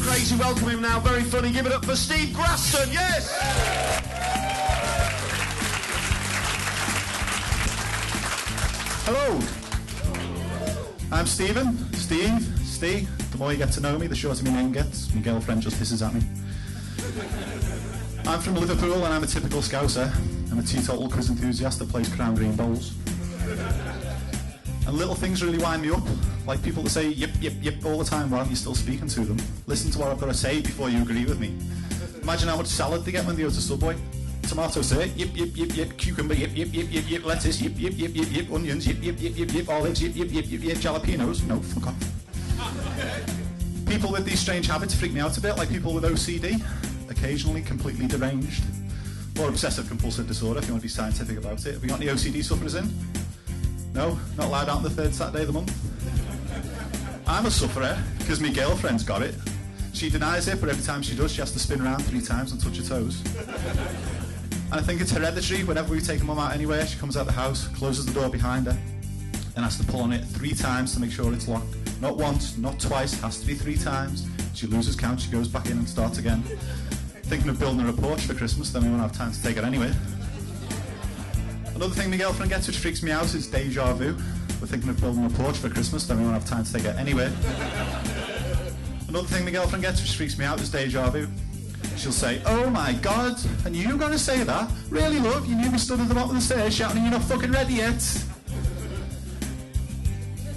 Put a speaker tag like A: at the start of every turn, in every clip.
A: crazy. Welcome him now. Very funny. Give it up for Steve Graston. Yes! Hello. I'm Stephen. Steve. The more you get to know me, the shorter my name gets. My girlfriend just hisses at me. I'm from Liverpool and I'm a typical Scouser. I'm a teetotal quiz enthusiast that plays Crown Green bowls. And little things really wind me up, like people that say yip, yip, yip all the time while you're still speaking to them. Listen to what I've got to say before you agree with me. Imagine how much salad they get when they go to Subway. Tomatoes say yip, yip, yip, yip, cucumber, yip, yip, yip, yip, yip, lettuce, yip, yip, yip, yip, yip, onions, yip, yip, yip, yip, yip, olives, yip, yip, yip, yip, yip, jalapenos. No, fuck off. People with these strange habits freak me out a bit, like people with OCD, occasionally completely deranged. Or obsessive compulsive disorder, if you want to be scientific about it. Have we got any OCD sufferers in? No? Not allowed out on the third Saturday of the month? I'm a sufferer, because my girlfriend's got it. She denies it, but every time she does, she has to spin around 3 times and touch her toes. And I think it's hereditary. Whenever we take mum out anywhere, she comes out the house, closes the door behind her, and has to pull on it 3 times to make sure it's locked. Not once, not twice, has to be 3 times. She loses count, she goes back in and starts again. Thinking of building her a porch for Christmas, then we won't have time to take her anywhere. Another thing my girlfriend gets which freaks me out is deja vu. We're thinking of building a porch for Christmas, then we won't have time to take her anywhere. Another thing my girlfriend gets which freaks me out is deja vu. She'll say, "Oh my God, and you going to say that? Really, love? You knew we stood at the bottom of the stairs shouting and you're not fucking ready yet."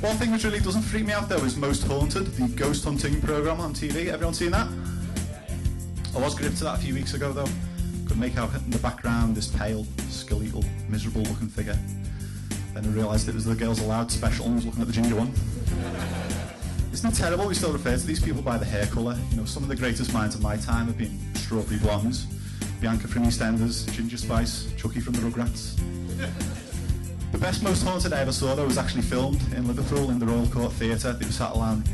A: One thing which really doesn't freak me out though is Most Haunted, the ghost hunting programme on TV. Everyone seen that? I was gripped to that a few weeks ago though. Could make out in the background this pale, skeletal, miserable looking figure. Then I realised it was the Girls Aloud special and was looking at the ginger one. Isn't it terrible we still refer to these people by the hair colour? You know, some of the greatest minds of my time have been Strawberry Blondes, Bianca from EastEnders, Ginger Spice, Chucky from the Rugrats. The best Most Haunted I ever saw though was actually filmed in Liverpool in the Royal Court Theatre. They were sat around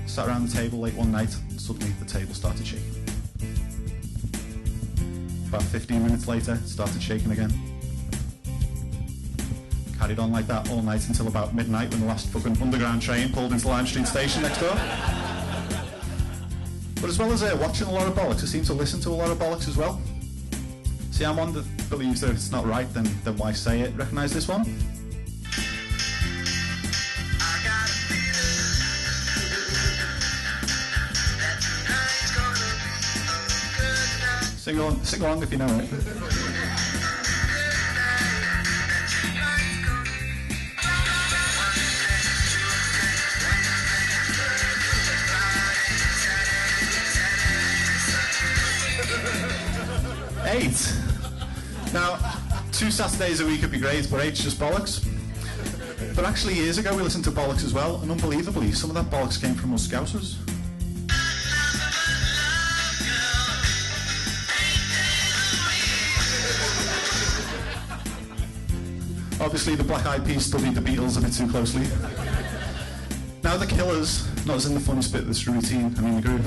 A: the table late one night and suddenly the table started shaking. About 15 minutes later, it started shaking again. Carried on like that all night until about midnight when the last fucking underground train pulled into Lime Street Station next door. But as well as watching a lot of bollocks, I seem to listen to a lot of bollocks as well. See, I'm one that believes that if it's not right, then why say it? Recognise this one? Sing along if you know it. Eight. Now, 2 Saturdays a week would be great, but 8's just bollocks. But actually, years ago we listened to bollocks as well, and unbelievably, some of that bollocks came from us Scousers. Obviously, the Black Eyed Peas studied the Beatles a bit too closely. Now the Killers, not as in the funniest bit of this routine, I mean the group.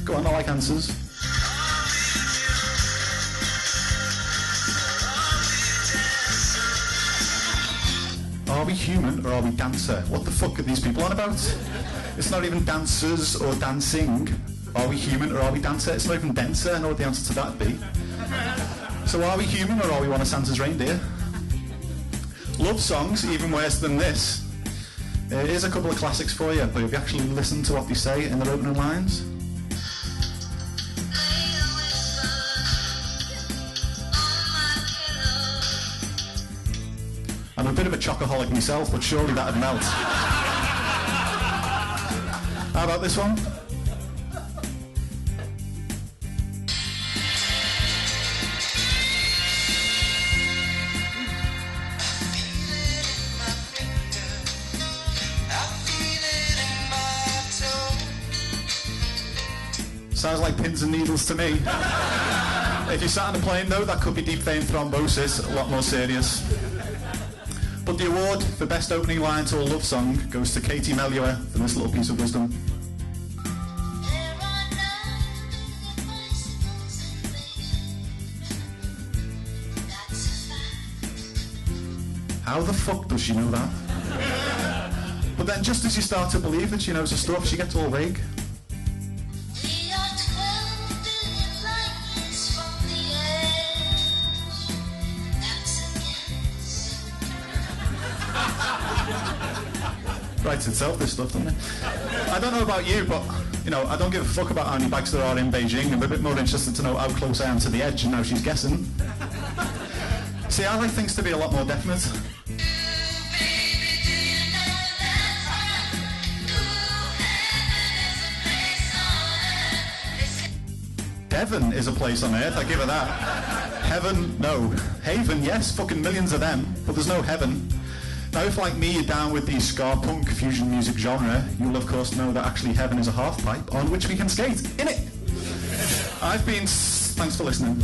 A: Go on, I like answers. Are we human or are we dancer? What the fuck are these people on about? It's not even dancers or dancing. Are we human or are we dancer? It's not even denser. I know what the answer to that would be. So are we human or are we one of Santa's reindeer? Love songs, even worse than this. Here's a couple of classics for you, but have you actually listened to what they say in their opening lines? I'm a bit of a chocoholic myself, but surely that'd melt. How about this one? Sounds like pins and needles to me. If you sat on a plane though, that could be deep vein thrombosis, a lot more serious. But the award for best opening line to a love song goes to Katie Melua for this little piece of wisdom. How the fuck does she know that? But then just as you start to believe that she knows her stuff, she gets all vague.
B: We are 12 billion light years from the edge. That's a guess.
A: Writes itself, this stuff, doesn't it? I don't know about you, but, you know, I don't give a fuck about how many bags there are in Beijing. I'm a bit more interested to know how close I am to the edge and now she's guessing. See, I like things to be a lot more definite. Devon is a place on earth, I give her that. Heaven, no. Haven, yes, fucking millions of them, but there's no heaven. Now, if like me, you're down with the ska punk fusion music genre, you'll of course know that actually heaven is a half pipe on which we can skate. In it! I've been... Thanks for listening.